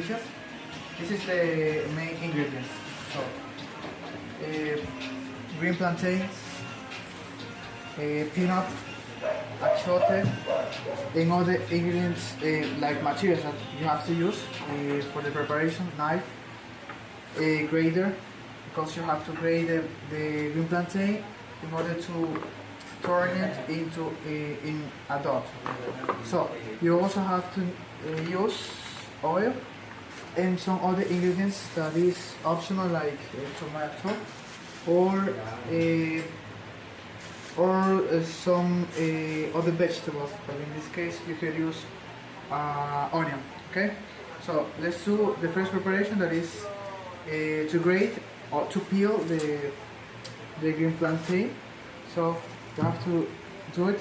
Corviches. This is the main ingredients. So, green plantains, peanut, achiote, and other ingredients like materials that you have to use for the preparation. Knife, a grater, because you have to grate the green plantain in order to turn it into a dot. So you also have to use oil and some other ingredients that is optional, like tomato or some other vegetables, but in this case you can use onion. Okay, so let's do the first preparation, that is to grate or to peel the green plantain. So you have to do it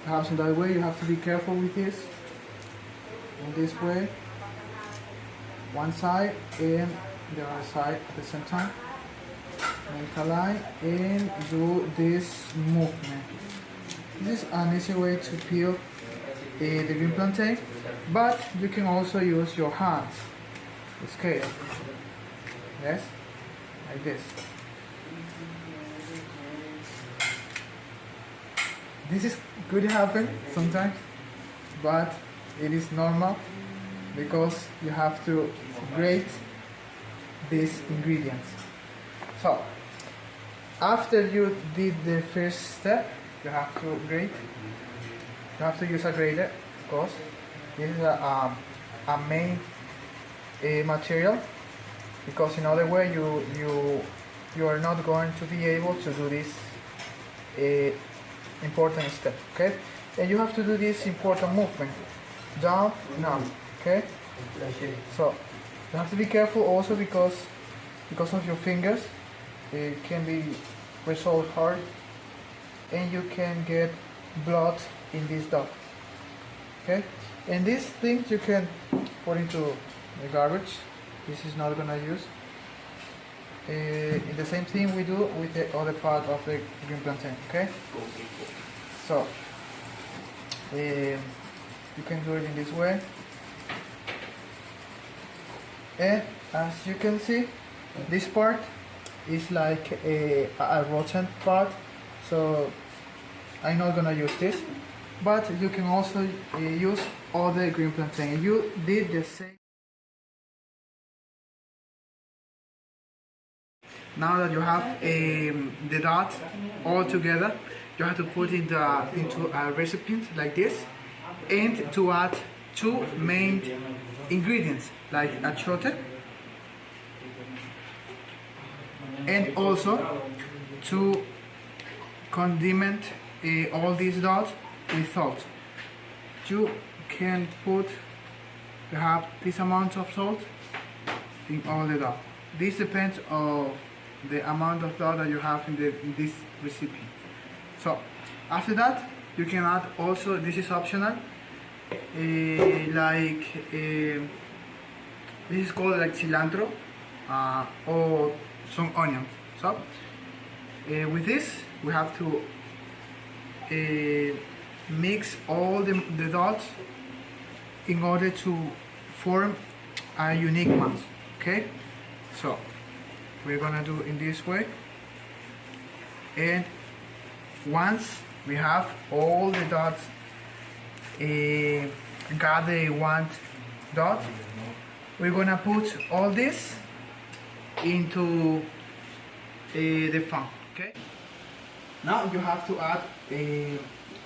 perhaps in that way. You have to be careful with this. In this way, one side and the other side at the same time. Make a line and do this movement. This is an easy way to peel the green plantain, but you can also use your hands. In this case, yes, like this. This is could happen sometimes, but it is normal because you have to grate these ingredients. So, after you did the first step, you have to grate. You have to use a grater, of course. This is a main material, because in other way you are not going to be able to do this important step. Okay, and you have to do this important movement, down, up. Okay, so you have to be careful also because of your fingers. It can be resolved hard, and you can get blood in this dot. Okay, and these things you can put into the garbage. This is not gonna use. The same thing we do with the other part of the green plantain. Okay, so you can do it in this way, and as you can see, this part is like a rotten part, so I'm not gonna use this, but you can also use other green plantain. You did the same. Now that you have the dot all together, you have to put it into a recipient like this, and to add two main ingredients like achiote, and also to condiment all these dots with salt. You can put perhaps this amount of salt in all the dots. This depends on the amount of dot that you have in this recipient. So after that, you can add also, this is optional, this is called like cilantro or some onions. So with this we have to mix all the dots in order to form a unique mass. Okay, so we're gonna do in this way, and once we have all the dots gather in one dot, we're gonna put all this into the fan. Okay, now you have to add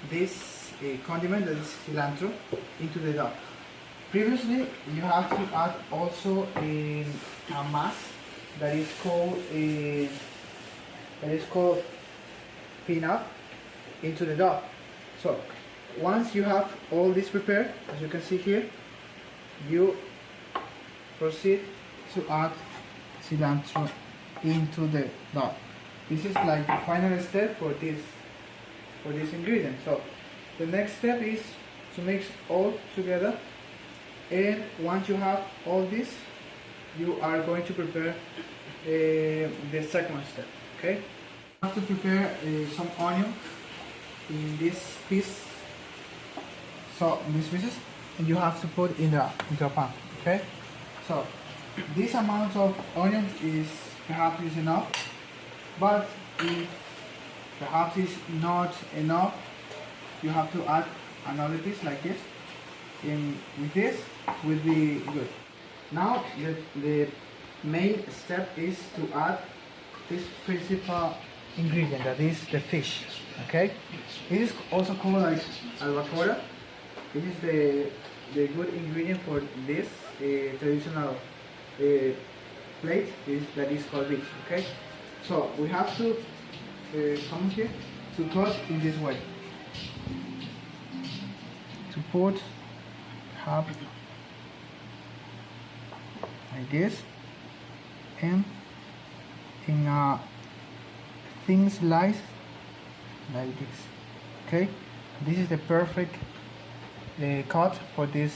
this condiment, that is cilantro, into the dot. Previously you have to add also a mass that is called peanut into the dough. So once you have all this prepared, as you can see here, you proceed to add cilantro into the dough. This is like the final step for this ingredient. So the next step is to mix all together, and once you have all this, you are going to prepare the second step. Okay, you have to prepare some onion in this piece, so in these pieces, and you have to put into a pan. Okay, So this amount of onions is perhaps is enough, but if perhaps is not enough, you have to add another piece like this, and with this will be good. Now the main step is to add this principal ingredient, that is the fish. Okay, it is also called like albacora. This is the good ingredient for this traditional plate that is Corviches. Okay, so we have to come here to cut in this way, to put half like this, and in a thin slice like this. Okay, this is the perfect cut for this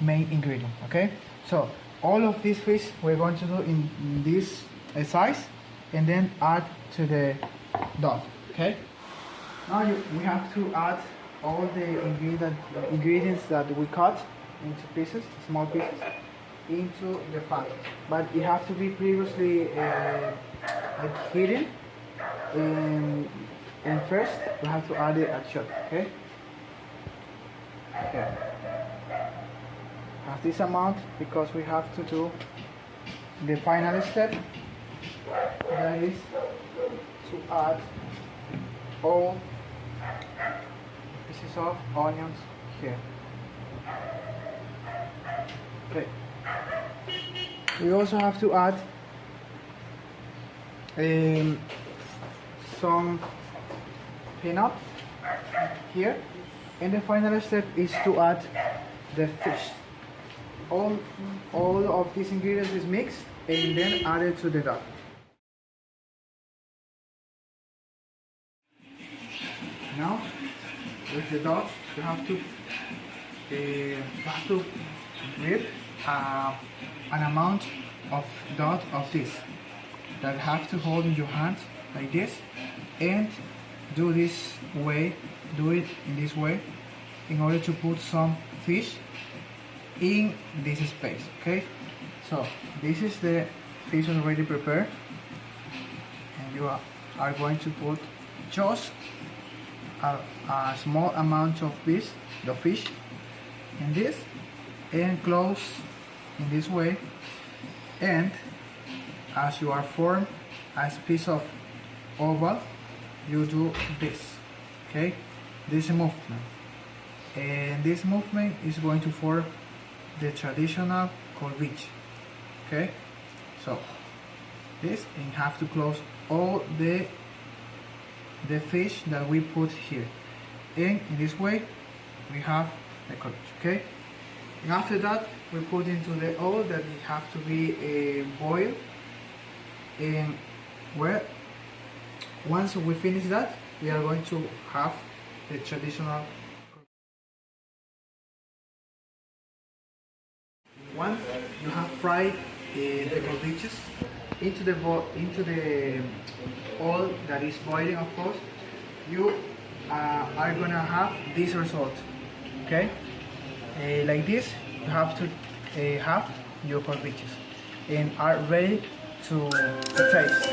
main ingredient. Okay, so all of this fish we're going to do in this size, and then add to the dough. Okay, now we have to add all the ingredients that we cut into pieces, small pieces, into the fat, but it has to be previously like hidden, and first we have to add it at shot. Okay, have this amount because we have to do the final step, that is to add all pieces of onions here. Okay, we also have to add some peanut here, and the final step is to add the fish. All of these ingredients is mixed and then added to the dough. Now with the dough you have to whip an amount of dough of this that have to hold in your hand like this, and do it in this way in order to put some fish in this space. Okay, so this is the fish already prepared, and you are going to put just a small amount of the fish in this, and close in this way, and as you are formed as piece of oval, you do this. Okay, this movement, and this movement is going to form the traditional Corvich. Okay, so this, and have to close all the fish that we put here, and in this way we have the Corvich. Okay, and after that we put into the oil that it have to be boiled, and once we finish that, we are going to have the traditional. Once you have fried the Corviches into the oil that is boiling, of course, you are gonna have this result. Okay, like this, you have to have your Corviches, and are ready to taste.